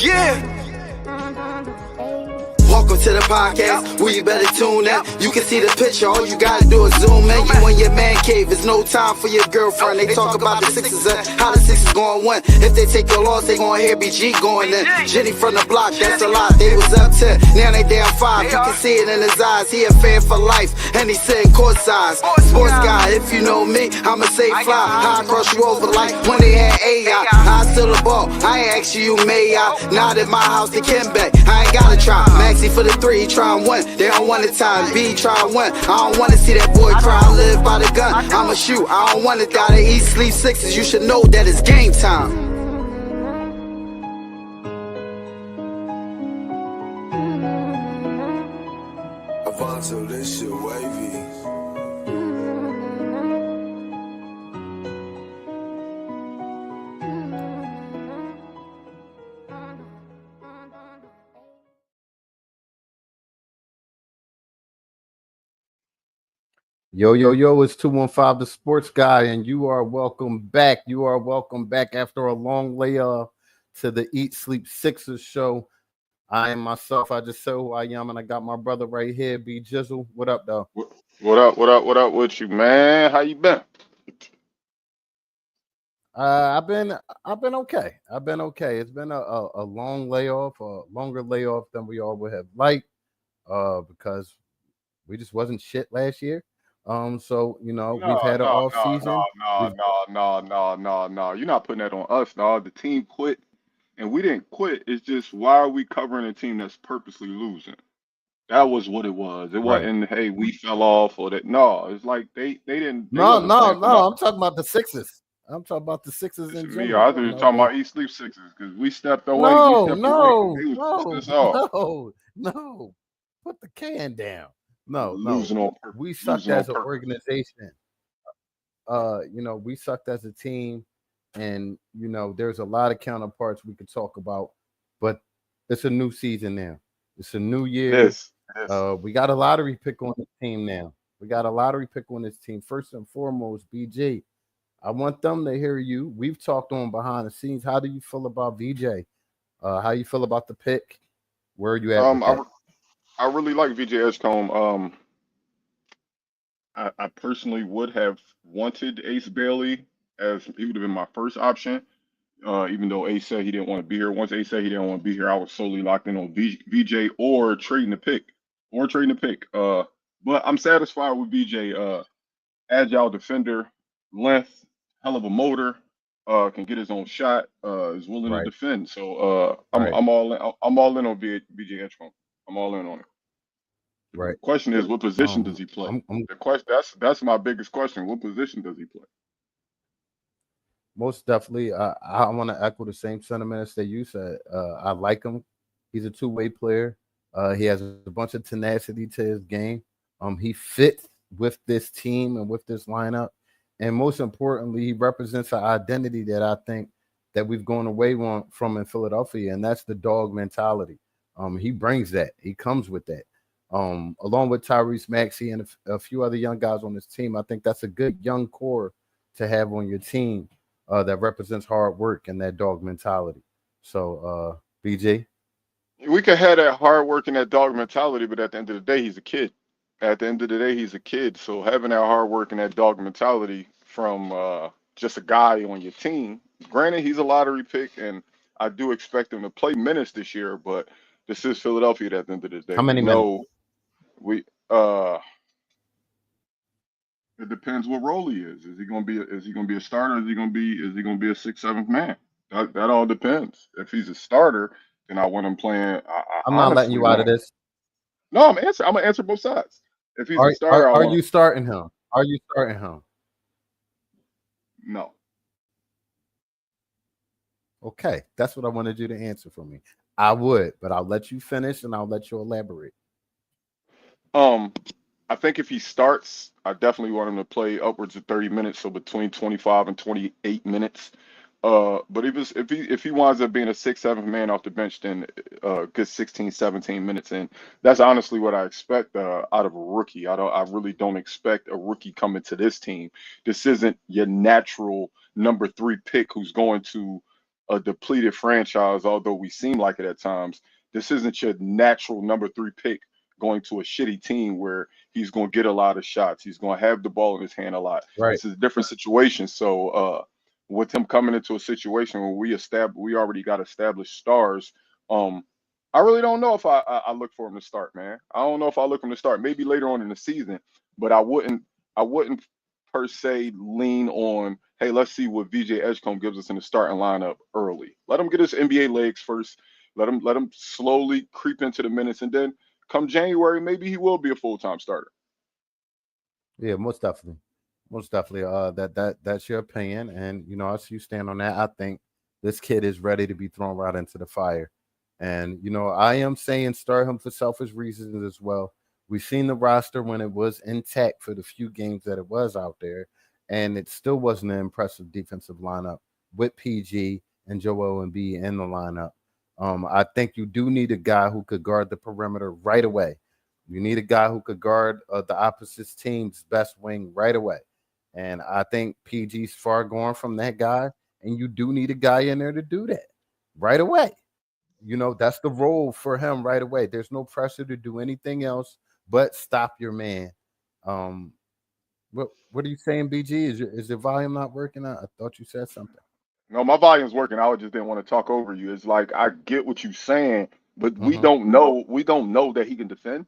Yeah. Welcome to the podcast, where you better tune in. You can see the picture, all you gotta do is zoom in. You in your man cave, it's no time for your girlfriend. They talk about the Sixers and how the Sixers gonna win. If they take your loss, they gonna hear BG going in. Jenny from the block, that's a lot. They was up 10, now they down 5. You can see it in his eyes, he a fan for life, and he sitting court size. Sports guy, if you know me, I'ma say fly. How I cross you over like when they had AI. I still the ball, I ain't ask you, may I? Not at my house, they can back. I ain't gotta try. Maxie for the 3, he try and win. They don't want the time. B try and win. I don't wanna see that boy try and live by the gun. I'ma shoot. I don't wanna die. They eat, sleep Sixers. You should know that it's game time. Alfonso, this shit wavy. Yo, it's 215 the Sports Guy, and you are welcome back. You are welcome back after a long layoff to the Eat Sleep Sixers show. I am myself. I just said who I am, and I got my brother right here, B Jizzle. What up, though? What up with you, man? How you been? I've been okay. I've been okay. It's been a long layoff, a longer layoff than we all would have liked, because we just wasn't shit last year. So we've had an off season. No. You're not putting that on us, no. The team quit, and we didn't quit. It's just, why are we covering a team that's purposely losing? That was what it was. It wasn't, hey, we fell off or that. No, it's like they didn't. No. I'm talking about the Sixers. I'm talking about the Sixers in general. I was talking about Eat Sleep Sixers, because we stepped away. No. Put the can down. No. We sucked as an organization. We sucked as a team, and there's a lot of counterparts we could talk about, but it's a new season now. It's a new year. Yes. We got a lottery pick on this team now. First and foremost, BG. I want them to hear you. We've talked on behind the scenes. How do you feel about VJ? How you feel about the pick? Where are you at? I really like VJ Edgecombe. I personally would have wanted Ace Bailey, as he would have been my first option. Even though Ace said he didn't want to be here. Once Ace said he didn't want to be here, I was solely locked in on VJ or trading the pick. But I'm satisfied with VJ. Agile defender, length, hell of a motor. Can get his own shot. Is willing to defend. So I'm all in on VJ Edgecombe. I'm all in on it. Right. The question is, what position does he play? The question that's my biggest question. What position does he play? Most definitely. I want to echo the same sentiments that you said. I like him. He's a two-way player. He has a bunch of tenacity to his game. He fits with this team and with this lineup. And most importantly, he represents an identity that I think that we've gone away from in Philadelphia, and that's the dog mentality. He brings that. He comes with that. Along with Tyrese Maxey and a few other young guys on this team, I think that's a good young core to have on your team that represents hard work and that dog mentality. So, BJ? We could have that hard work and that dog mentality, but at the end of the day, he's a kid. So having that hard work and that dog mentality from just a guy on your team, granted, he's a lottery pick, and I do expect him to play minutes this year, but this is Philadelphia at the end of the day. How many minutes? It depends what role he is. Is he gonna be a starter? Is he gonna be a 6th, 7th man? That all depends. If he's a starter, then I want him playing. I'm not letting you out of this. No, I'm gonna answer both sides. If he's a starter, are you starting him? Are you starting him? No. Okay, that's what I wanted you to answer for me. I would, but I'll let you finish and I'll let you elaborate. I think if he starts, I definitely want him to play upwards of 30 minutes, so between 25 and 28 minutes. But if he winds up being a 6th, 7th man off the bench, then good 16, 17 minutes in. That's honestly what I expect out of a rookie. I really don't expect a rookie coming to this team. This isn't your natural number 3 pick who's going to a depleted franchise, although we seem like it at times. This isn't your natural number 3 pick going to a shitty team where he's going to get a lot of shots. He's going to have the ball in his hand a lot. Right. This is a different situation. So with him coming into a situation where we already got established stars, I really don't know if I look for him to start, man. I don't know if I look for him to start. Maybe later on in the season, but I wouldn't per se lean on, hey, let's see what VJ Edgecombe gives us in the starting lineup early. Let him get his NBA legs first. Let him slowly creep into the minutes, and then come January, maybe he will be a full-time starter. Yeah, most definitely. Most definitely. That's your opinion. And as you stand on that, I think this kid is ready to be thrown right into the fire. And I am saying start him for selfish reasons as well. We've seen the roster when it was intact for the few games that it was out there, and it still wasn't an impressive defensive lineup with PG and Joel Embiid in the lineup. I think you do need a guy who could guard the perimeter right away. You need a guy who could guard the opposite team's best wing right away. And I think PG's far gone from that guy, and you do need a guy in there to do that right away. That's the role for him right away. There's no pressure to do anything else but stop your man. What are you saying, BG? Is your volume not working? I thought you said something. No, my volume's working. I just didn't want to talk over you. It's like I get what you're saying, but we Mhm. don't know. We don't know that he can defend.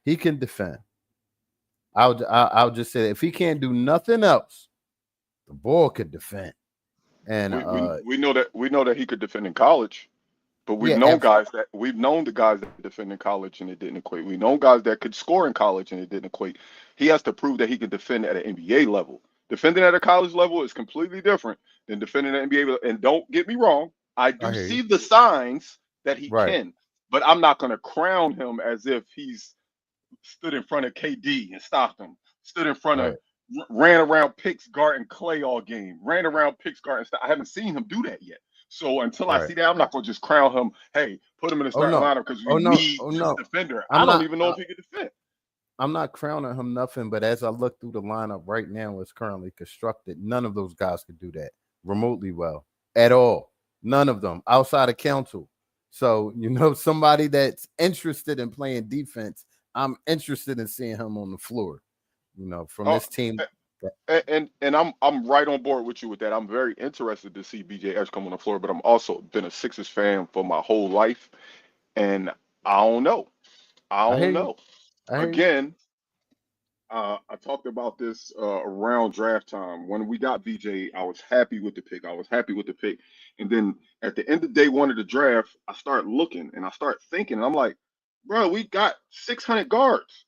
He can defend. I'll just say that if he can't do nothing else, the boy could defend. And We know that he could defend in college. But yeah, we've known the guys that defend in college and it didn't equate. We know guys that could score in college and it didn't equate. He has to prove that he can defend at an NBA level. Defending at a college level is completely different than defending at NBA level. And don't get me wrong, I I do hear see you. the signs that he Right, can, but I'm not going to crown him as if he's stood in front of KD and stopped him. Stood in front of right, ran around picks guarding Clay all game. Ran around picks guarding. I haven't seen him do that yet. So until I right. see that, I'm not going to just crown him. Hey, put him in the Oh starting no, lineup because we oh no, need oh this no. defender. I I'm don't not. even know if he can defend. I'm not crowning him nothing, but as I look through the lineup right now, it's currently constructed. None of those guys could do that remotely well at all. None of them outside of counsel. So, somebody that's interested in playing defense, I'm interested in seeing him on the floor, from Oh, this team. and I'm right on board with you with that. I'm very interested to see BJ come on the floor, but I'm also been a Sixers fan for my whole life, and I don't know. I I hear don't you. know. I hear you. Again, I talked about this around draft time. When we got BJ, I was happy with the pick. I was happy with the pick. And then at the end of day one of the draft, I start looking and I start thinking, and I'm like, bro, we got 600 guards.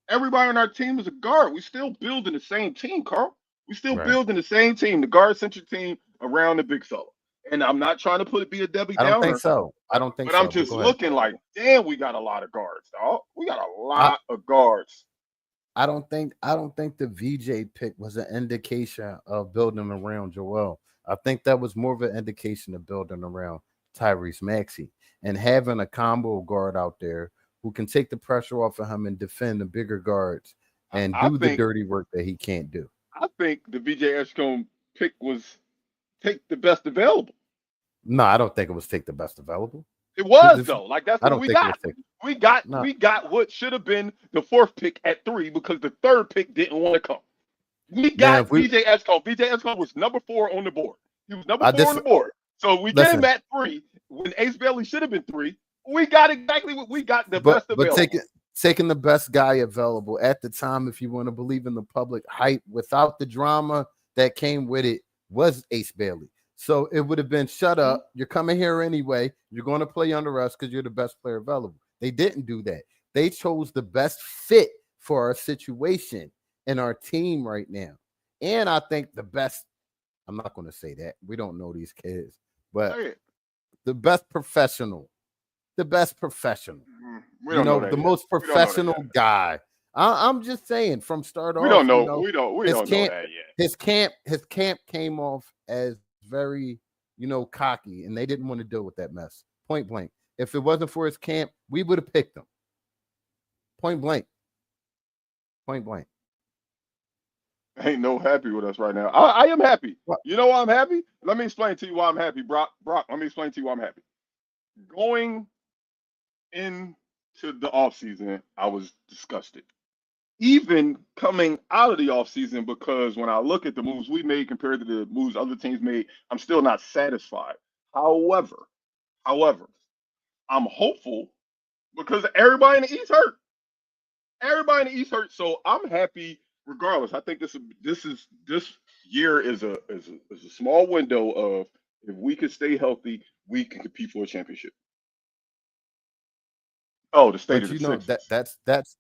Everybody on our team is a guard. We still building the same team, Carl. We still Right. building the same team, the guard-centric team around the big fella. And I'm not trying to be a Debbie I don't think Downer, so. I don't think but I'm so, but just go ahead. looking like, damn, we got a lot of guards, dog. We got a I, lot of guards. I don't think the VJ pick was an indication of building around Joel. I think that was more of an indication of building around Tyrese Maxey and having a combo guard out there who can take the pressure off of him and defend the bigger guards and I do the think dirty work that he can't do. I think the VJ Edgecombe pick was take the best available. No, I don't think it was take the best available. It was This- though. Like that's I what don't we think it got. was take. We got No, we got what should have been the fourth pick at 3 because the third pick didn't want to come. We now got if we, VJ Edgecombe. VJ Edgecombe was number 4 on the board. He was number I 4 on just the board. So we get him listen, at 3 when Ace Bailey should have been 3. We got exactly what we got, the but best available. taking the best guy available at the time, if you want to believe in the public hype, without the drama that came with it, was Ace Bailey. So it would have been shut up. You're coming here anyway. You're going to play under us because you're the best player available. They didn't do that. They chose the best fit for our situation and our team right now. And I think the best, I'm not going to say that. We don't know these kids, but Hey, the best professional, the best professional, we don't know that the yet. most We don't know that professional yet. guy. I'm just saying from start We off, don't know. We his don't know camp, that yet. his camp came off as very, cocky, and they didn't want to deal with that mess. Point blank. If it wasn't for his camp, we would have picked him. Point blank. Point blank. Ain't no happy with us right now. I am happy. What? You know why I'm happy? Let me explain to you why I'm happy, Brock. Brock, let me explain to you why I'm happy. Going into the offseason, I was disgusted. Even coming out of the offseason, because when I look at the moves we made compared to the moves other teams made, I'm still not satisfied. However, however, I'm hopeful because everybody in the East hurt. Everybody in the East hurt, so I'm happy regardless. I think this year is a small window of if we can stay healthy, we can compete for a championship. Oh, the state of But the you know Sixers. that's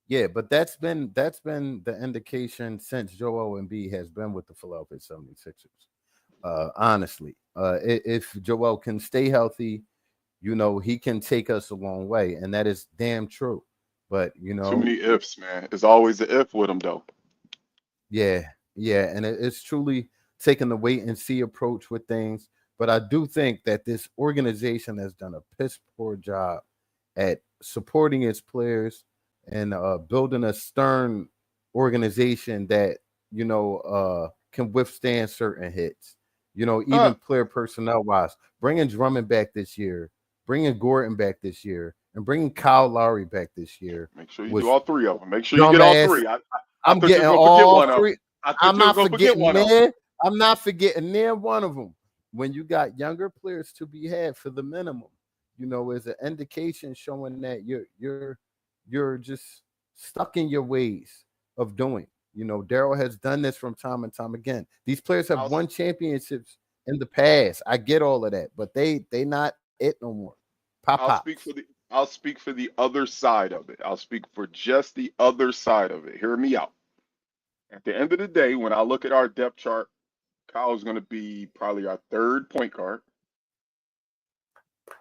yeah, but that's been the indication since Joel Embiid has been with the Philadelphia 76ers. Honestly, if Joel can stay healthy, he can take us a long way, and that is damn true. But Too many ifs, man. It's always the if with them though. yeah, yeah, and it's truly taking the wait and see approach with things. But I do think that this organization has done a piss poor job at supporting its players and building a stern organization that can withstand certain hits. Uh, Even player personnel wise, bringing Drummond back this year, bringing Gordon back this year, and bringing Kyle Lowry back this year Make sure you do was all three of them. Make sure you get all dumbass. three. I I'm thought you getting was gonna forget all one of them. three. I thought I'm you was not gonna forget forgetting one of them. near. I'm not forgetting near one of them. When you got younger players to be had for the minimum, is an indication showing that you're just stuck in your ways of doing. Daryl has done this from time and time again. These players have I'll won championships in the past. I get all of that, but they not it no more. Pop I'll speak pops. for the other side of it. I'll speak for just the other side of it. Hear me out. At the end of the day, when I look at our depth chart, Kyle's going to be probably our third point guard.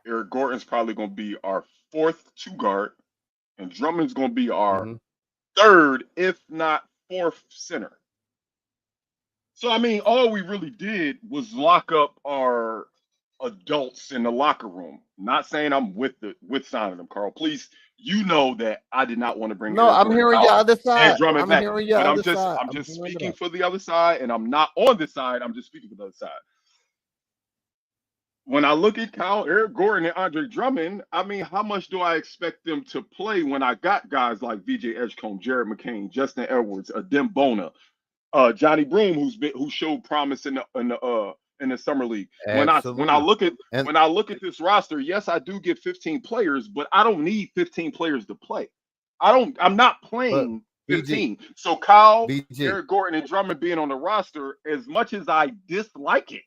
Eric Gordon's probably going to be our fourth two guard, and Drummond's going to be our Hmm. third, if not fourth center. So I mean, all we really did was lock up our adults in the locker room. Not saying I'm with signing them, Carl. Please, you know that I did not want to bring No, Eric I'm Gordon, hearing your Kyle, other and side. Drummond I'm back. hearing your But other side. I'm I'm just hearing it speaking all. for the other side, and I'm not on this side. I'm just speaking for the other side. When I look at Kyle, Eric Gordon, and Andre Drummond, I mean, how much do I expect them to play when I got guys like VJ Edgecombe, Jared McCain, Justin Edwards, Adem Bona, Johnny Broom, who showed promise in the summer league. Absolutely. And When I look at this roster, yes, I do get 15 players, but I don't need 15 players to play. I'm not but playing BG, 15. So Kyle, BG, Eric Gordon, and Drummond being on the roster, as much as I dislike it,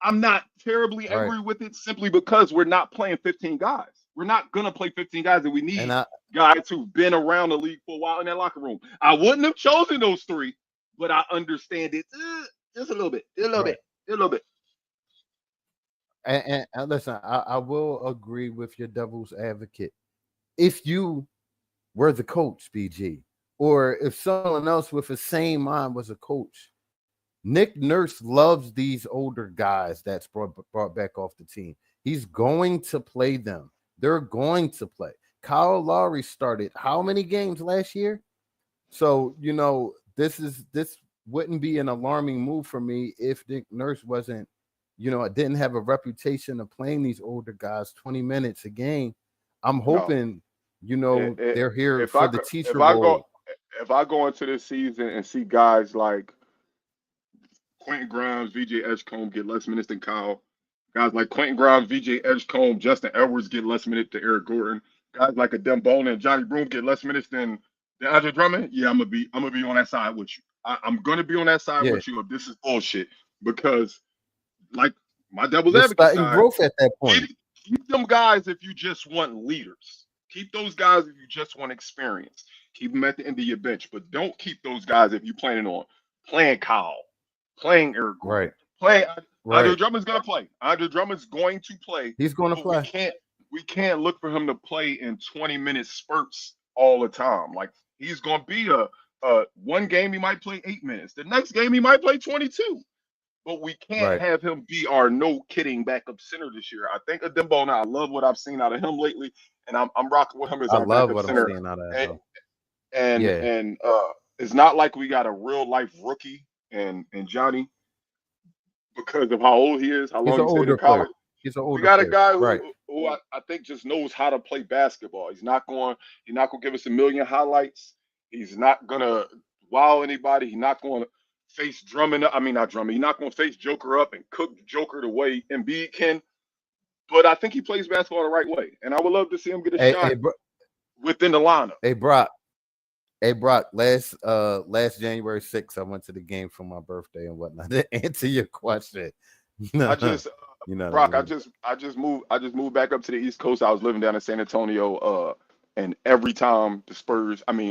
I'm not terribly right? angry with it simply because we're not playing 15 guys. We're not gonna play 15 guys, and we And need I guys who've been around the league for a while in that locker room. I wouldn't have chosen those three, but I understand it just a little bit, right. a little bit. And listen, I will agree with your devil's advocate. If you were the coach, BG, or if someone else with the same mind was a coach, Nick Nurse loves these older guys that's brought back off the team. He's going to play them. They're going to play. Kyle Lowry started how many games last year? So, this wouldn't be an alarming move for me if Nick Nurse wasn't, didn't have a reputation of playing these older guys 20 minutes a game. I'm No, hoping, it, they're here if for I the go teacher role. if I go into this season and see guys like Quentin Grimes, VJ Edgecombe get less minutes than Kyle. Guys like Quentin Grimes, VJ Edgecombe, Justin Edwards get less minutes than Eric Gordon. Guys like a Dembona and Johnny Broom get less minutes than Andre Drummond. Yeah, I'm gonna be on that side with you. I'm gonna be on that side Yeah. with you if this is bullshit because like my devil's You're advocate starting side, growth at that point. keep them guys if you just want leaders. Keep those guys if you just want experience. Keep them at the end of your bench, but don't keep those guys if you're planning on playing Kyle, playing Eric Gordon, Right. playing Andre Right. Drummond's gonna play. Andre Drummond's going to play, He's going to but play. we can't look for him to play in 20-minute spurts all the time. Like he's gonna be a one game he might play 8 minutes. The next game he might play 22. But we can't Right. have him be our no kidding backup center this year. I think Adembo now. I love what I've seen out of him lately, and I'm rocking with him as I our love backup what I'm center. seeing out of And him. and Yeah. and uh It's not like we got a real life rookie and Johnny because of how old he is, how He's long an he stayed in older college. player. He's an We older got a player. guy Right. who I think just knows how to play basketball. He's not going to give us a million highlights. He's not going to wow anybody. He's not going to face Drummond. I mean, not Drummond. He's not going to face Joker up and cook Joker the way Embiid can. But I think he plays basketball the right way, and I would love to see him get a Hey, shot within the lineup. hey, Brock. Hey, Brock. Last January 6th, I went to the game for my birthday and whatnot. To answer your question, I just you know what I Brock, mean. I just moved back up to the East Coast. I was living down in San Antonio, and every time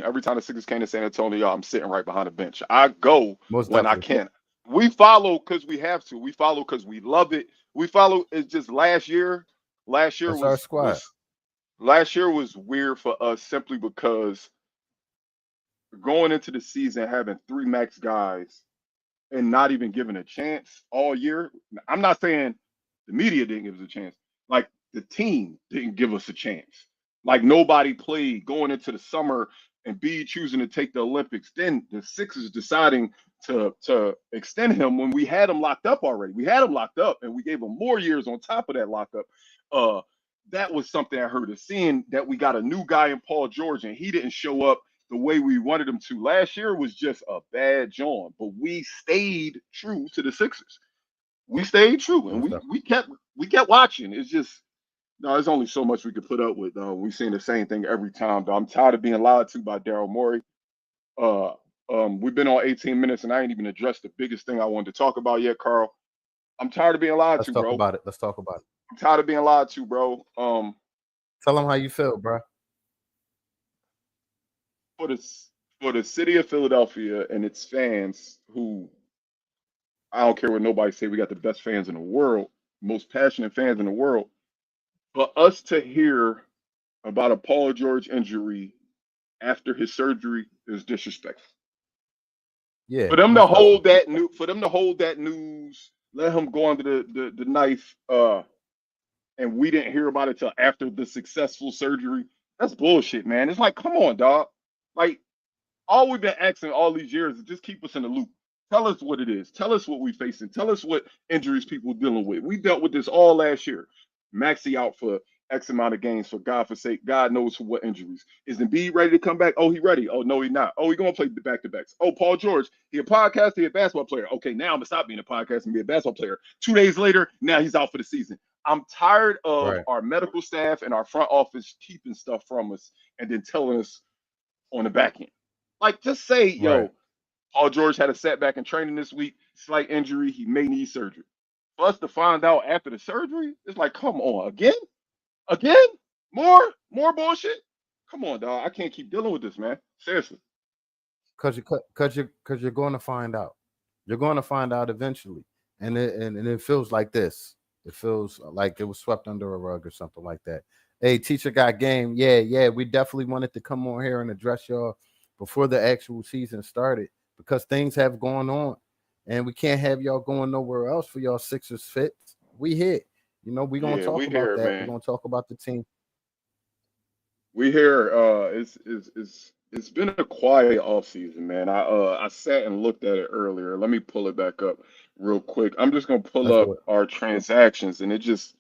every time the Sixers came to San Antonio, I'm sitting right behind the bench. I go Most when I definitely. can. We follow because we have to. We follow because we love it. We follow. It's just last year. Last year That's our was squad. last year was weird for us simply because going into the season having three max guys and not even given a chance all year. I'm not saying the media didn't give us a chance. Like the team didn't give us a chance. Like nobody played going into the summer and B choosing to take the Olympics. Then the Sixers deciding to extend him when we had him locked up already. We had him locked up and we gave him more years on top of that lockup. Uh that was something I heard of seeing that we got a new guy in Paul George and he didn't show up the way we wanted them to. Last year was just a bad John, but we stayed true to the Sixers. We stayed true, and Most definitely. we kept watching. It's just no, there's only so much we could put up with. We've seen the same thing every time. Though. I'm tired of being lied to by Daryl Morey. Uh, we've been on 18 minutes, and I ain't even addressed the biggest thing I wanted to talk about yet, Carl. I'm tired of being lied Let's to, talk bro. about it. Let's talk about it. I'm tired of being lied to, bro. Tell them how you feel, bro. For the for the city of Philadelphia and its fans who I don't care what nobody say. We got the best fans in the world, most passionate fans in the world. For us to hear about a Paul George injury after his surgery is disrespectful. Yeah, For them to most definitely. hold that new, for them to hold that news, let him go under the knife, and we didn't hear about it till after the successful surgery. That's bullshit, man. It's like, come on, dog. Like all we've been asking all these years is just keep us in the loop. Tell us what it is. Tell us what we're facing. Tell us what injuries people are dealing with. We dealt with this all last year. Maxi out for X amount of games for God for sake. God knows for what injuries. Is Embiid ready to come back? Oh, he ready. Oh, no, he not. Oh, he gonna play the back to backs. Oh, Paul George, he a podcaster, he a basketball player. Okay, now I'm gonna stop being a podcast and be a basketball player. 2 days later, now he's out for the season. I'm tired of Right. our medical staff and our front office keeping stuff from us and then telling us on the back end. Like, just say, Right. yo, Paul George had a setback in training this week, slight injury, he may need surgery. For us to find out after the surgery, it's like, come on, again, more bullshit. Come on, dog. I can't keep dealing with this, man. Seriously. Because you're going to find out. You're going to find out eventually, and it feels like this. It feels like it was swept under a rug or something like that. Hey, teacher got game. Yeah, yeah. We definitely wanted to come on here and address y'all before the actual season started because things have gone on, and we can't have y'all going nowhere else for y'all Sixers fits. We hit. We're gonna Yeah, talk we about here, that. We're man. gonna talk about the team. We here. It's been a quiet off season, man. I sat and looked at it earlier. Let me pull it back up real quick. I'm just gonna pull Let's do up it. our transactions, and it just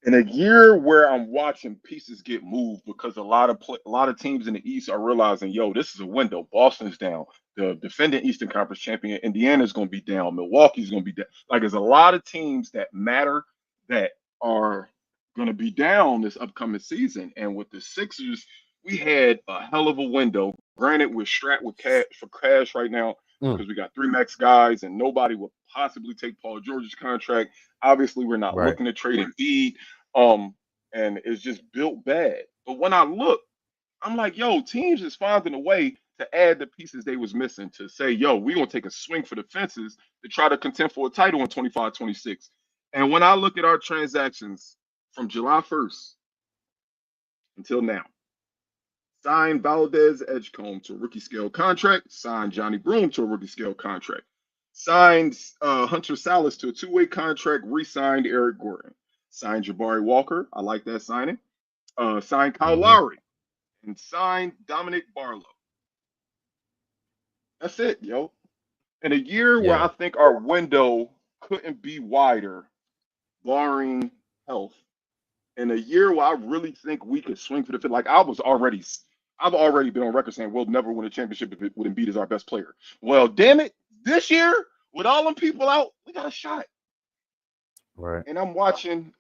in a year where I'm watching pieces get moved because a lot of teams in the East are realizing, yo, this is a window. Boston's down. The defending Eastern Conference champion, Indiana's going to be down. Milwaukee's going to be down. Like, there's a lot of teams that matter that are going to be down this upcoming season. And with the Sixers, we had a hell of a window. Granted, we're strapped with cash for cash right now Mm, because we got three max guys, and nobody will possibly take Paul George's contract. Obviously, we're not right. looking to trade Embiid, um, and it's just built bad. But when I look, I'm like, yo, teams is finding a way to add the pieces they was missing to say, yo, we're gonna take a swing for the fences to try to contend for a title in 25, 26. And when I look at our transactions from July 1st until now, signed Valdez Edgecombe to a rookie scale contract, signed Johnny Broom to a rookie scale contract, signed Hunter Salas to a two-way contract, re-signed Eric Gordon, signed Jabari Walker. I like that signing. Signed Kyle Hmm. Lowry and signed Dominic Barlow. That's it, yo. In a year where I Yeah, think our window couldn't be wider, barring health, in a year where I really think we could swing for the fifth, like I've already been on record saying we'll never win a championship if it would Embiid as our best player. Well, damn it, this year with all them people out, we got a shot. right. And I'm watching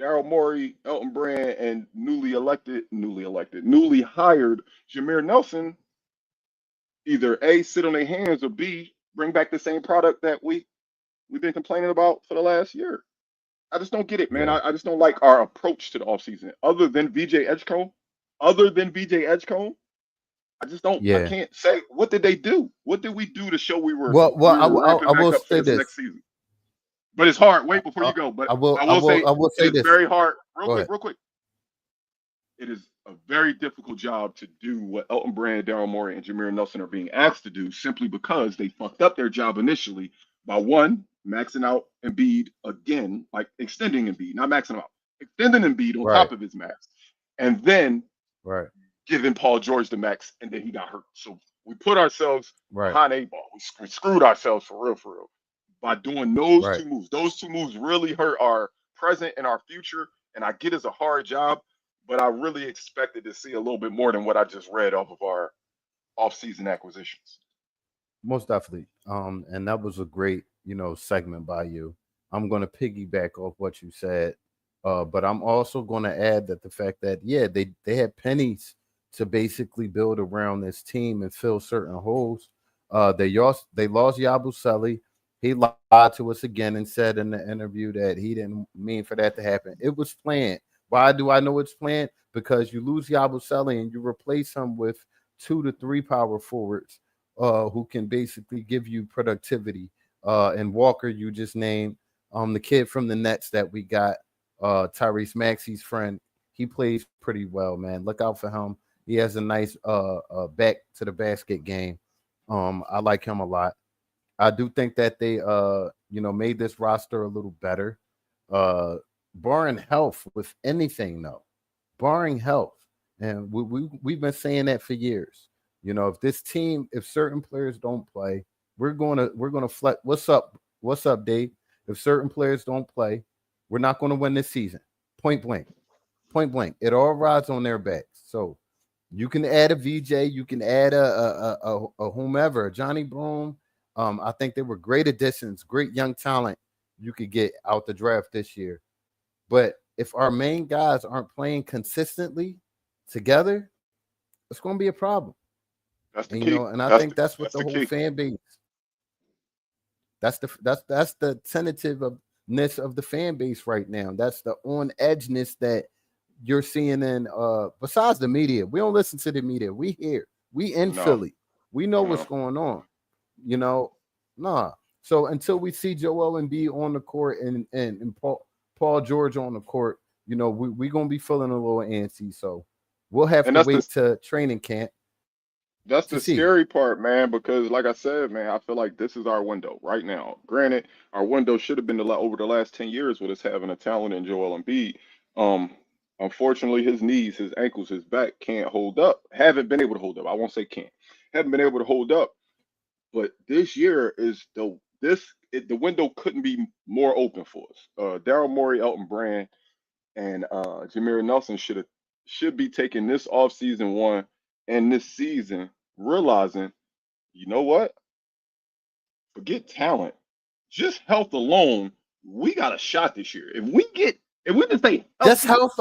Daryl Morey, Elton Brand, and newly hired Jameer Nelson either A, sit on their hands, or B, bring back the same product that we've been complaining about for the last year. I just don't get it, man. Yeah, I just don't like our approach to the offseason. Other than VJ Edgecombe, I yeah. can't say what did they do? What did we do to show we were Well, we were ramping I back will up for say this this. next season? But it's hard. I, Wait before I, you go. But I will it say is this. very hard. Go ahead. Real quick. It is a very difficult job to do what Elton Brand, Daryl Morey, and Jameer Nelson are being asked to do simply because they fucked up their job initially by one, maxing out Embiid again, like extending Embiid, not maxing him out, extending Embiid on Right, top of his max, and then right, giving Paul George the max, and then he got hurt. So we put ourselves right, behind a ball. We screwed ourselves for real, by doing those right. two moves. Those two moves really hurt our present and our future. And I get it's a hard job, but I really expected to see a little bit more than what I just read off of our off-season acquisitions. Most definitely. And that was a great, segment by you. I'm going to piggyback off what you said, but I'm also going to add that the fact that yeah, they had pennies to basically build around this team and fill certain holes. They lost Yabusele. He lied to us again and said in the interview that he didn't mean for that to happen. It was planned. Why do I know it's planned? Because you lose Yabusele and you replace him with 2 to 3 power forwards who can basically give you productivity. And Walker, you just named the kid from the Nets that we got, Tyrese Maxey's friend. He plays pretty well, man. Look out for him. He has a nice back to the basket game. I like him a lot. I do think that they made this roster a little better. Uh Barring health with anything though. Barring health. And we've been saying that for years. If certain players don't play, we're gonna flex. What's up? What's up, Dave? If certain players don't play, we're not gonna win this season. Point blank. Point blank. It all rides on their backs. So you can add a VJ, you can add a whomever, Johnny Broom. I think they were great additions, great young talent you could get out the draft this year. But if our main guys aren't playing consistently together, it's going to be a problem. That's the And key. and I think that's what That's the the whole key. fan base. That's the tentativeness of the fan base right now. That's the on edgeness that you're seeing in besides the media. We don't listen to the media. We here. We in No, Philly. We know what's no. going on. You know, nah. So until we see Joel Embiid on the court and Paul George on the court, we gonna be feeling a little antsy. So we'll have And to wait to training camp that's to the see. scary part, man, because like I said, man, I feel like this is our window right now. Granted, our window should have been over the last 10 years with us having a talent in Joel Embiid. Um, Unfortunately, his knees, his ankles, his back can't hold up. Haven't been able to hold up. I won't say can't. Haven't been able to hold up. But this year is the window couldn't be more open for us. Daryl Morey, Elton Brand, and Jameer Nelson should be taking this off season one and this season, realizing, you know what? Forget talent, just health alone. We got a shot this year. If we can stay Just healthy, health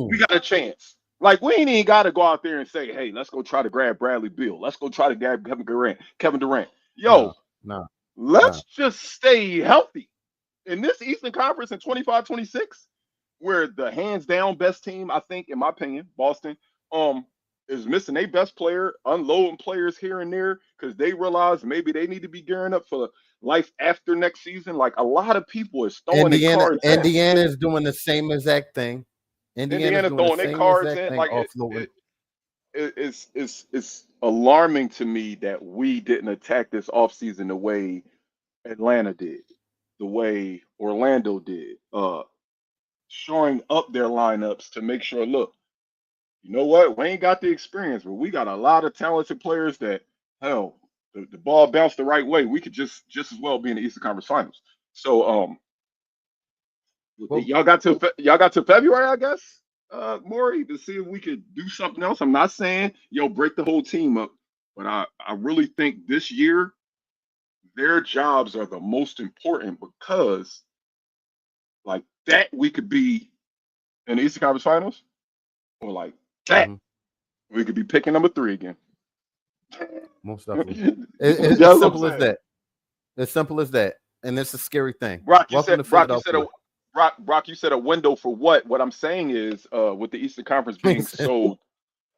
we alone. got a chance. Like we ain't even got to go out there and say, "Hey, let's go try to grab Bradley Beal. Let's go try to grab Kevin Durant." Kevin Durant, No, yo, no, no. let's just stay healthy in this Eastern Conference in 25-26, where the hands down best team, I think, in my opinion, Boston, um, is missing their best player, unloading players here and there because they realize maybe they need to be gearing up for life after next season. Like a lot of people is throwing their Indiana, cards in. Indiana is doing the same exact thing. Indiana's Indiana doing the throwing their same cards exact in. thing, Like offloading. it's alarming to me that we didn't attack this offseason the way Atlanta did, the way Orlando did, shoring up their lineups to make sure, look, you know what? We ain't got the experience, but we got a lot of talented players that, hell, the ball bounced the right way, we could just as well be in the Eastern Conference Finals. So Well, y'all got to February, I guess, Maury, to see if we could do something else. I'm not saying break the whole team up, but I really think this year their jobs are the most important because like that we could be in the Eastern Conference Finals, or like that mhm, we could be picking number 3 again. most definitely. That's As what I'm simple as saying. that. As simple as that. And it's a scary thing. Brock, you Welcome said to Brock, you said a Philadelphia. Brock, you said a window for what? What I'm saying is, with the Eastern Conference being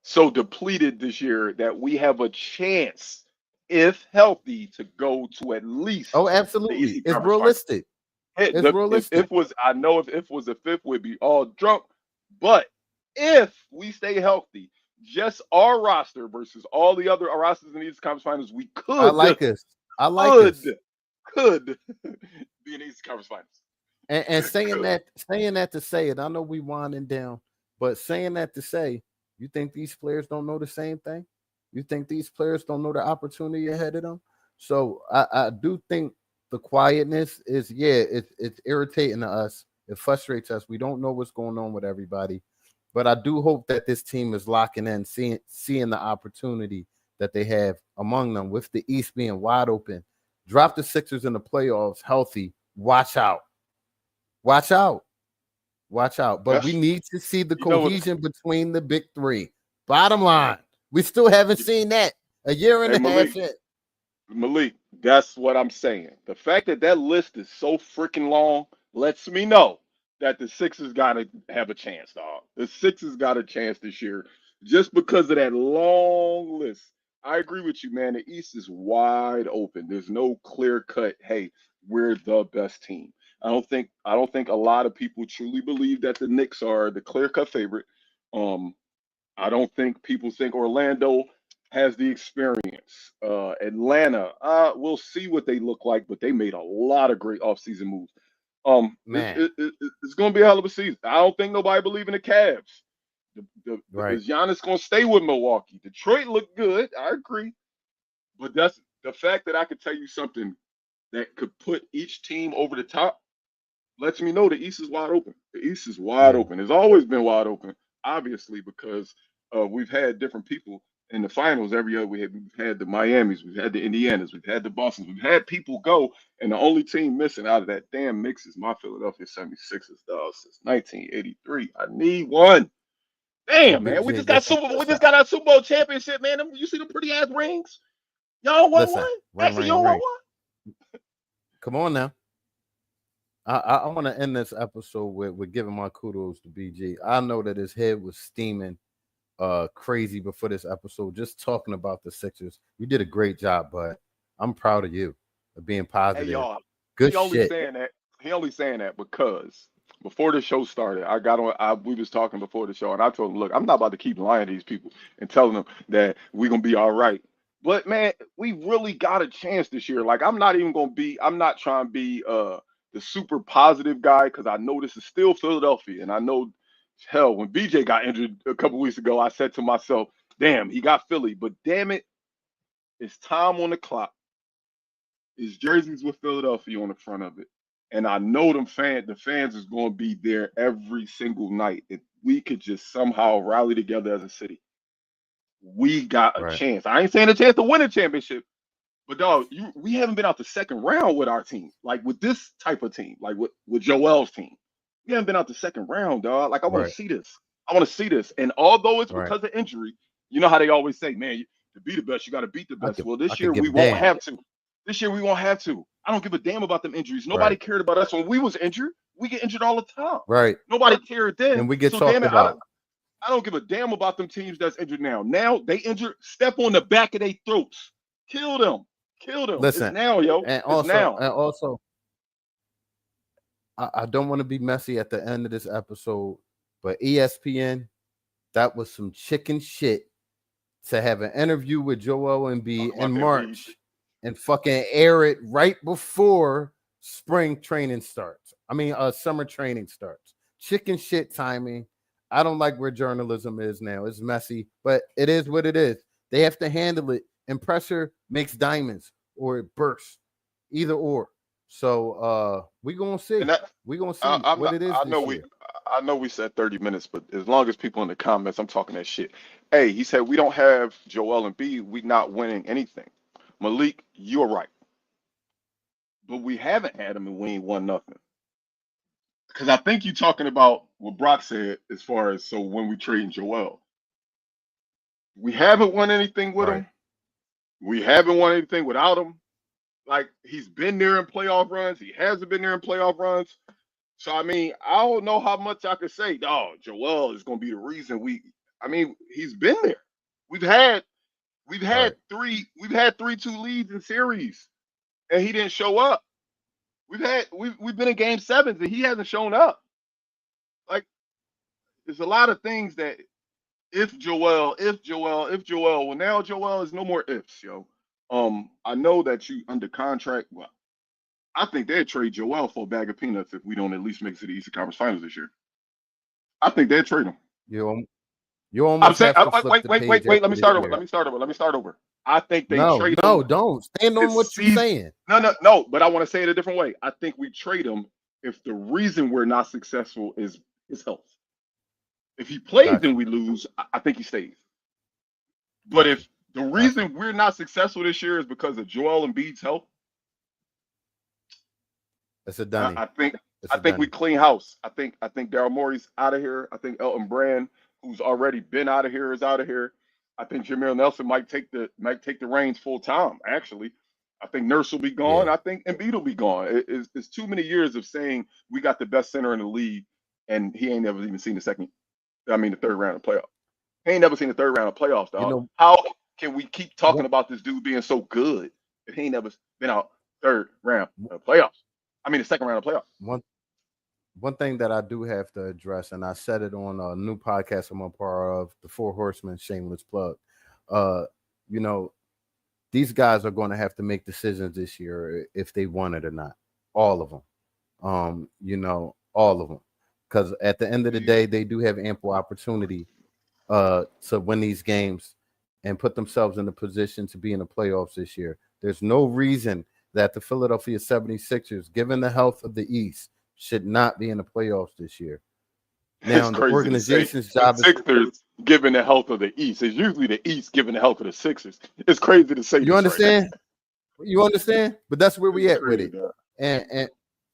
so depleted this year, that we have a chance, if healthy, to go to at Oh, least the absolutely. Eastern It's Conference Finals. realistic. Hey, It's if realistic. was I know if was the fifth, we'd be all drunk. But if we stay healthy, just our roster versus all the other rosters in the Eastern Conference Finals, we I could like us. I like us. could could be in the Eastern Conference Finals. And saying Could. that to say it, I know we winding down, but saying that to say, you think these players don't know the same thing? You think these players don't know the opportunity ahead of them? So I do think the quietness is, it's irritating to us. It frustrates us. We don't know what's going on with everybody. But I do hope that this team is locking in, seeing the opportunity that they have among them, with the East being wide open. Drop the Sixers in the playoffs healthy. Watch out. Watch out. Watch out. But we Yes. need to see the You know what? cohesion between the big three. Bottom line, we still haven't seen that a year and Hey a half Malik, in. Malik, that's what I'm saying. The fact that that list is so freaking long lets me know that the Sixers got to have a chance, dog. The Sixers got a chance this year just because of that long list. I agree with you, man. The East is wide open. There's no clear cut, hey, we're the best team. I don't think a lot of people truly believe that the Knicks are the clear cut favorite. Um, I don't think people think Orlando has the experience. Atlanta, we'll see what they look like, but they made a lot of great offseason moves. Man, It's going to be a hell of a season. I don't think nobody believe in the Cavs. right. Is Giannis going to stay with Milwaukee? Detroit looked good. I agree. But that's the fact that I could tell you something that could put each team over the top lets me know the East is wide open. The East is wide Yeah. open. It's always been wide open, obviously, because we've had different people in the finals every year. We've had the Miamis, we've had the Indianas, we've had the Bostons, we've had people go, and the only team missing out of that damn mix is my Philadelphia 76ers, dog, since 1983. I need one. Well, Damn, man, Big we J, just got listen, Super. We listen, just got our Super Bowl championship, man. You see the pretty ass rings? Y'all want one? listen. Ring, Actually, you ring, don't want ring. one? Come on now. I want to end this episode with giving my kudos to BG. I know that his head was steaming crazy before this episode, just talking about the Sixers. You did a great job, bud. I'm proud of you of being Hey, positive. y'all. Good He only shit. saying that. He only saying that because before the show started, I got on. We was talking before the show, and I told him, "Look, I'm not about to keep lying to these people and telling them that we're gonna be all right." But man, we really got a chance this year. Like, I'm not even gonna be. I'm not trying to be the super positive guy because I know this is still Philadelphia, and I know hell when BJ got injured a couple weeks ago, I said to myself, "Damn, he got Philly," but damn it, it's time on the clock. His jerseys with Philadelphia on the front of it. And I know the fans is going to be there every single night. If we could just somehow rally together as a city, we got a Right. chance. I ain't saying a chance to win a championship, but dog, we haven't been out the second round with our team, like with this type of team, like with Joel's team. We haven't been out the second round, dog. Like I want to Right. see this. I want to see this. And although it's Right. because of injury, you know how they always say, man, to be the best, you got to beat the best. Well, I this could year give we a won't damn. have to. This year we won't have to. I don't give a damn about them injuries. Nobody Right. cared about us when we was injured. We get injured all the time. Right. Nobody cared then. And we get So damn talked it, about. I don't give a damn about them teams that's injured now. Now they injured, step on the back of their throats. Kill them. Kill them. It's Listen, now, yo. and It's also, now. I don't want to be messy at the end of this episode, but ESPN, that was some chicken shit to have an interview with Joel Embiid Talk in about that beef. March and fucking air it right before spring training starts. I mean, summer training starts. Chicken shit timing. I don't like where journalism is now. It's messy, but it is what it is. They have to handle it and pressure makes diamonds or it bursts, either or. So we gonna see. And that We gonna see I'm what not. it is this year. I know we said 30 minutes, but as long as people in the comments, I'm talking that shit. Hey, he said we don't have Joel and B. We not winning anything. Malik, you're right, but we haven't had him and we ain't won nothing. Because I think you're talking about what Brock said as far as so when we trade Joel, we haven't won anything with Right. him. We haven't won anything without him. Like he's been there in playoff runs. He hasn't been there in playoff runs. So I mean, I don't know how much I could say. Oh, Joel is going to be the reason we. I mean, he's been there. We've had Right. we've had 3-2 leads in series, and he didn't show up. We've been in game sevens and he hasn't shown up. Like there's a lot of things that if Joel, well now Joel is no more ifs, yo. I know that you under contract. Well, I think they'd trade Joel for a bag of peanuts if we don't at least make it to the Eastern Conference Finals this year. I think they'd trade him. You I'm almost saying, have to flip the page wait. Let me after this start over. year. Let me start over. I think they No, trade no, him don't stand on this what you're season. saying. No. But I want to say it a different way. I think we trade him if the reason we're not successful is his health. If he plays Got and you. we lose, I think he stays. But Got you. if the Got you. reason we're not successful this year is because of Joel Embiid's health, It's a dunny. I think It's a we dunny. clean house. I think Daryl Morey's out of here. I think Elton Brand, who's already been out of here, is out of here. I think Jameer Nelson might take the reins full time. Actually, I think Nurse will be gone. Yeah. I think Embiid will be gone. It's too many years of saying we got the best center in the league, and he ain't never even seen the third round of playoffs. He ain't never seen the third round of playoffs, You dog. know How can we keep talking one about this dude being so good if he ain't never been out third round of playoffs? I mean, the second round of playoffs. one one thing that I do have to address, and I said it on a new podcast I'm a part of, the Four Horsemen, shameless plug. Uh, you know, these guys are going to have to make decisions this year if they want it or not. All of them. All of them. Because at the end of the day, they do have ample opportunity to win these games and put themselves in a position to be in the playoffs this year. There's no reason that the Philadelphia 76ers, given the health of the East, should not be in the playoffs this year. Now, It's the crazy to say organization's the job is. Sixers giving the health of the East. It's usually the East giving the health of the Sixers. It's crazy to say You this right now. understand? You understand? But that's where we It's at with crazy, it. dog. And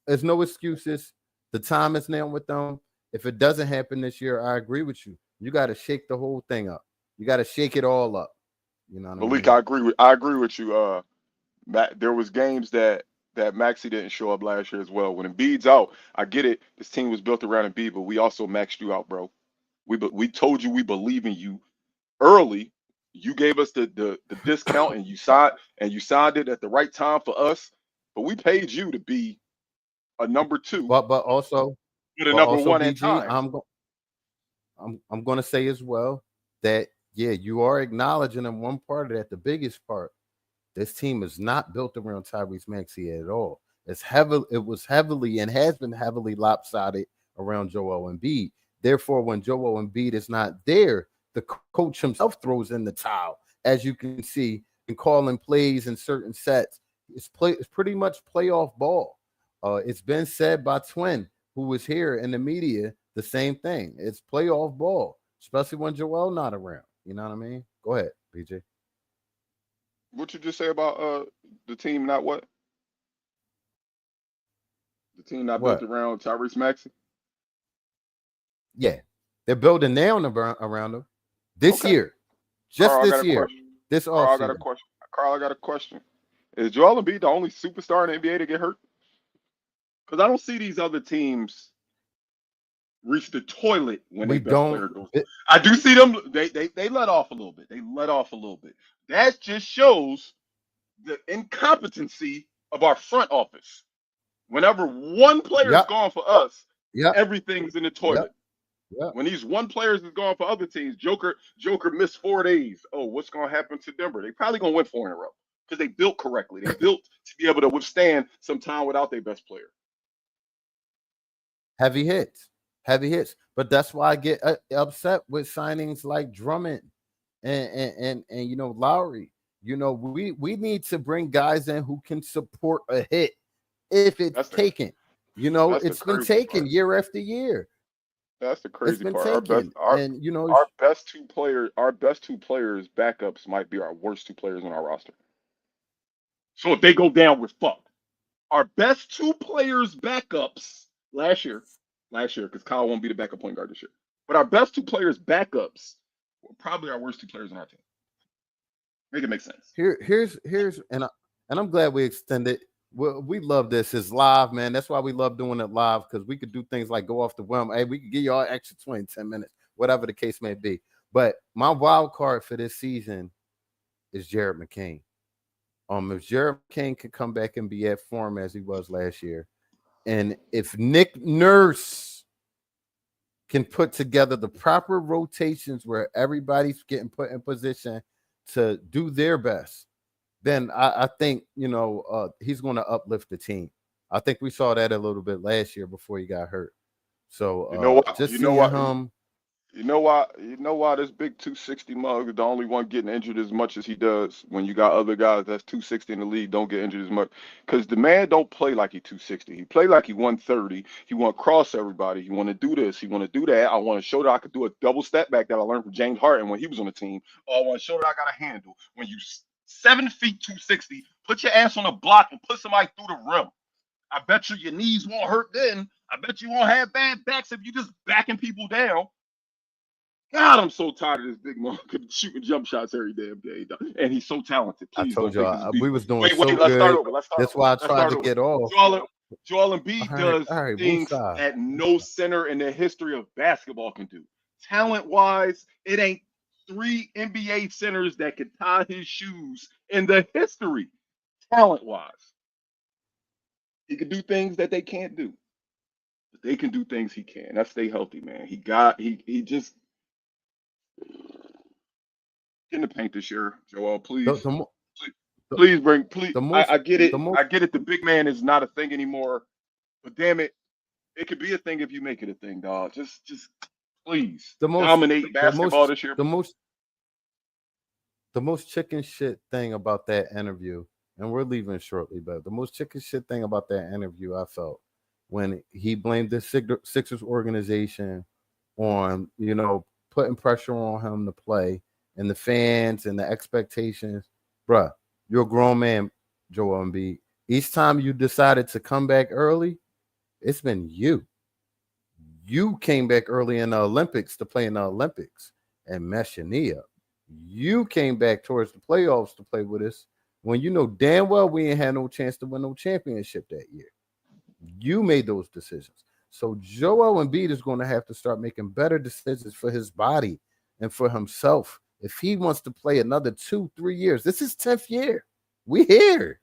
there's no excuses. The time is now with them. If it doesn't happen this year, I agree with you. You got to shake the whole thing up. You got to shake it all up. You know what Malik, I mean? I agree with you. There was games that Maxey didn't show up last year as well. When Embiid's out, I get it. This team was built around Embiid, but we also maxed you out, bro. We told you we believe in you early. You gave us the discount and you signed it at the right time for us. But we paid you to be a number two But also, with a number one at BG, times. I'm going to say as well that yeah, you are acknowledging in one part of that, the biggest part. This team is not built around Tyrese Maxey at all. It was heavily and has been heavily lopsided around Joel Embiid. Therefore, when Joel Embiid is not there, the coach himself throws in the towel, as you can see, in calling plays in certain sets. It's pretty much playoff ball. It's been said by Twin, who was here in the media, the same thing. It's playoff ball, especially when Joel not around. You know what I mean? Go ahead, BJ. What you just say about the team not what? The team not built What? around Tyrese Maxey? Yeah, they're building now around them this Okay. year, just Carl, I got this a year, question. this Carl, I got a offseason. question. Carl, I got a question. Is Joel Embiid the only superstar in the NBA to get hurt? Because I don't see these other teams reach the toilet when We their best don't. player goes. I do see them. They let off a little bit. They let off a little bit. That just shows the incompetency of our front office. Whenever one player is Yep, gone for us, yep, everything's in the yep, toilet. yep. When these one players is gone for other teams, Joker missed 4 days. Oh, what's gonna happen to Denver? They probably gonna win 4 in a row because they built correctly. They built to be able to withstand some time without their best player. Heavy hits, heavy hits. But that's why I get upset with signings like Drummond and Lowry. You know, we need to bring guys in who can support a hit if it's That's the taken. You know, that's the it's been crazy taken part. year after year. That's the It's crazy been part. taken, and you know, Our best two players backups might be our worst two players on our roster. So if they go down, we're fucked. Our best two players backups last year, because Kyle won't be the backup point guard this year. But our best two players backups were probably our worst two players on our team. Make it make sense. here's and I'm glad we extended. We love this. It's live, man. That's why we love doing it live, because we could do things like go off the whim. Hey, we could give y'all extra 20, 10 minutes, whatever the case may be. But my wild card for this season is Jared McCain. If Jared McCain could come back and be at form as he was last year, and if Nick Nurse can put together the proper rotations where everybody's getting put in position to do their best, then I think, you know, he's going to uplift the team. I think we saw that a little bit last year before he got hurt. So You know what? just You know seeing what? him. You know why? You know why this big 260 mug is the only one getting injured as much as he does when you got other guys that's 260 in the league don't get injured as much? Because the man don't play like he 260. He play like he 130. He want to cross everybody. He want to do this. He want to do that. I want to show that I could do a double step back that I learned from James Harden when he was on the team. Or I want to show that I got a handle. When you 7 feet 260, put your ass on a block and put somebody through the rim. I bet you your knees won't hurt then. I bet you won't have bad backs if you just backing people down. God, I'm so tired of this big motherfucker shooting jump shots every damn day, dog. And he's so talented. I Please told don't take this y'all beat. we was doing Wait, so let's start good. over. That's why I Let's tried start to over. get off. Joel Embiid does All right, things Woosah. that no center in the history of basketball can do. Talent-wise, it ain't 3 NBA centers that can tie his shoes in the history. Talent-wise, he can do things that they can't do. But they can do things he can. That's stay healthy, man. He just get in the paint this year, Joel. The, Please, the, mo- please, the, please. the most I get it. the most I get it. The big man is not a thing anymore. But damn it, it could be a thing if you make it a thing, dog. Just please the most dominate the basketball most this year. the most the most chicken shit thing about that interview, and we're leaving shortly, but the most chicken shit thing about that interview I felt when he blamed the Sixers organization on, you know, putting pressure on him to play and the fans and the expectations. Bruh, you're a grown man, Joel Embiid. Each time you decided to come back early, it's been you. You came back early in the Olympics to play in the Olympics and mess your knee up. You came back towards the playoffs to play with us when you know damn well we ain't had no chance to win no championship that year. You made those decisions. So Joel Embiid is going to have to start making better decisions for his body and for himself. If he wants to play another 2-3 years, this is 10th year. We here.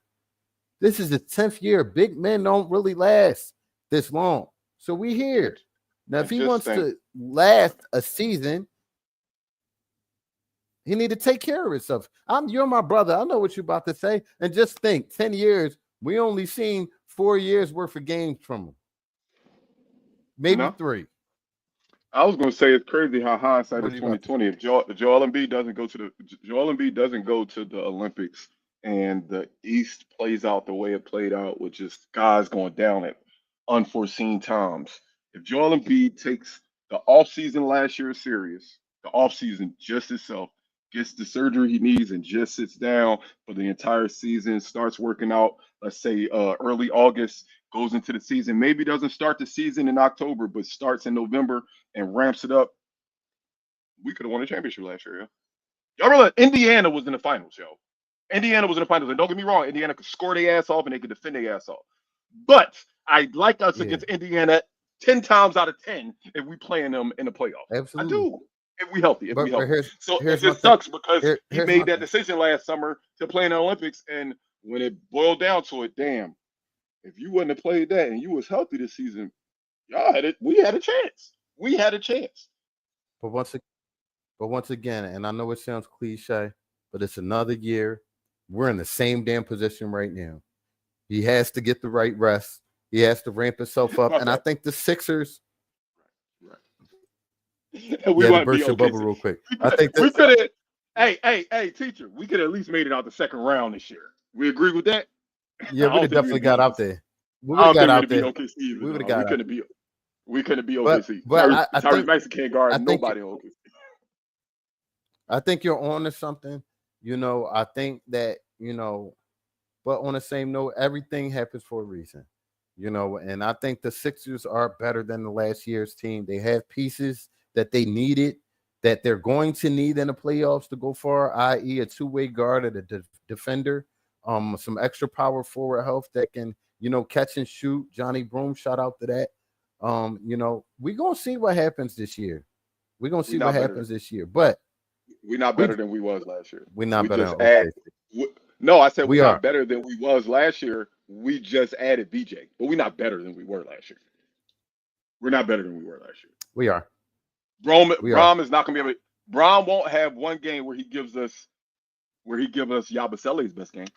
This is the 10th year. Big men don't really last this long. So we here. Now, I if he just wants think to last a season, he need to take care of himself. You're my brother. I know what you're about to say. And just think, 10 years, we only seen 4 years worth of games from him. Maybe no. 3. I was going to say it's crazy how hindsight What is are you about to 2020. If Joel Embiid doesn't go to the Joel Embiid doesn't go to the Olympics and the East plays out the way it played out with just guys going down at unforeseen times. If Joel Embiid takes the offseason last year serious, the offseason just itself, gets the surgery he needs and just sits down for the entire season, starts working out, let's say early August, goes into the season, maybe doesn't start the season in October, but starts in November and ramps it up, we could have won a championship last year. Yo. Y'all remember Indiana was in the finals, yo. Indiana was in the finals. And don't get me wrong, Indiana could score their ass off and they could defend their ass off. But I'd like us Yeah, against Indiana 10 times out of 10 if we playing them in the playoffs. I absolutely. do. If we healthy, if we But healthy. So it here's my just thing. sucks because he Here's my made that thing. decision last summer to play in the Olympics. And when it boiled down to it, damn, if you wouldn't have played that and you was healthy this season, y'all had it. We had a chance. We had a chance. But once again, and I know it sounds cliche, but it's another year. We're in the same damn position right now. He has to get the right rest. He has to ramp himself up. My And I bad. think the Sixers, Right. We yeah, to might be burst your okay. bubble real quick. We I could think that we could have Hey, teacher, we could at least made it out the second round this year. We agree with that? Yeah, I we'd don't have think we'd definitely beat got out OKC. there. We I would have don't got think we'd out have beat there. OKC either, We would have dog. got out. We couldn't beat But OKC. I Tyrese think Maxey can't guard I think nobody on OKC. I think you're on to something. I think that, but on the same note, everything happens for a reason, and I think the Sixers are better than the last year's team. They have pieces that they needed, that they're going to need in the playoffs to go far, i.e. a two-way guard and a defender, some extra power forward health that can, catch and shoot. Johnny Broom, shout out to that. We're going to see what happens this year. We're going to see what happens this year, but we're not better than we was last year. We're not better just than OKC. No, I said We we're are. not better than we was last year. We just added BJ, but we're not better than we were last year. We're not better than we were last year. We are. Brom is not going to be able to. Brom won't have one game where he gives us Yabusele's best game.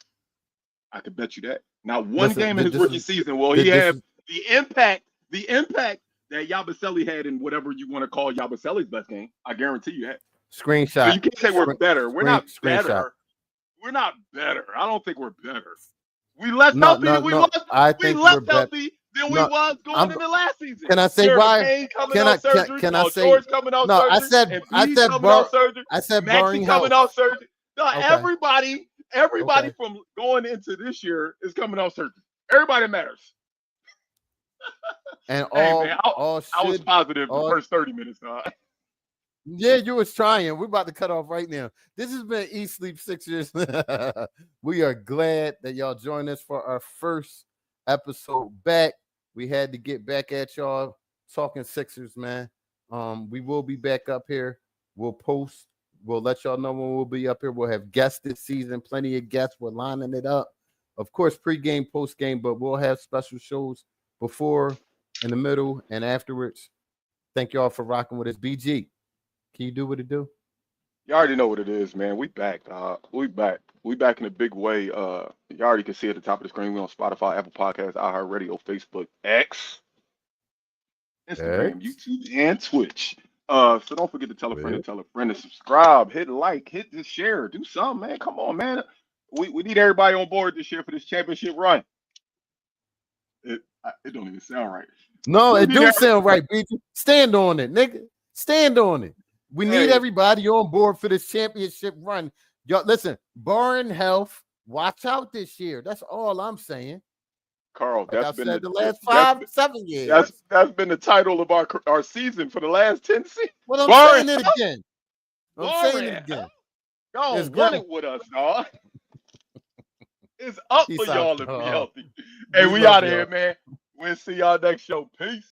I could bet you that. Not one game in his rookie season will he have the impact that Yabusele had in whatever you want to call Yabusele's best game. I guarantee you that. Screenshot. So you can't say we're better. We're not better. Screenshot. We're not better. I don't think we're better. We less healthy than we was. I think we less healthy than we was going into last season. Can I say why? Can I say? George coming out surgery. I said Maxey coming out surgery. No, okay. everybody from going into this year is coming out surgery. Everybody matters. And I was positive the first 30 minutes. Yeah, you was trying. We're about to cut off right now. This has been Eat Sleep Sixers. We are glad that y'all joined us for our first episode back. We had to get back at y'all talking Sixers, man. We will be back up here. We'll post. We'll let y'all know when we'll be up here. We'll have guests this season. Plenty of guests. We're lining it up. Of course, pregame, postgame, but we'll have special shows before, in the middle, and afterwards. Thank y'all for rocking with us. BG. Can you do what it do? You already know what it is, man. We back. We back. We back in a big way. You already can see at the top of the screen. We on Spotify, Apple Podcasts, iHeartRadio, Facebook, X, Instagram, YouTube, and Twitch. So don't forget to tell a friend and tell a friend to subscribe, hit like, hit the share, do something, man. Come on, man. We need everybody on board this year for this championship run. It don't even sound right. No, it do sound right, BG. Stand on it, nigga. Stand on it. We need everybody on board for this championship run. Y'all, listen, barring health, watch out this year. That's all I'm saying. Carl, that's been the last 5-7 years. That's been the title of our season for the last 10 seasons. Well, I'm saying it again. Y'all won it with us, dog. It's up for y'all to be healthy. Hey, we out of here, man. We'll see y'all next show. Peace.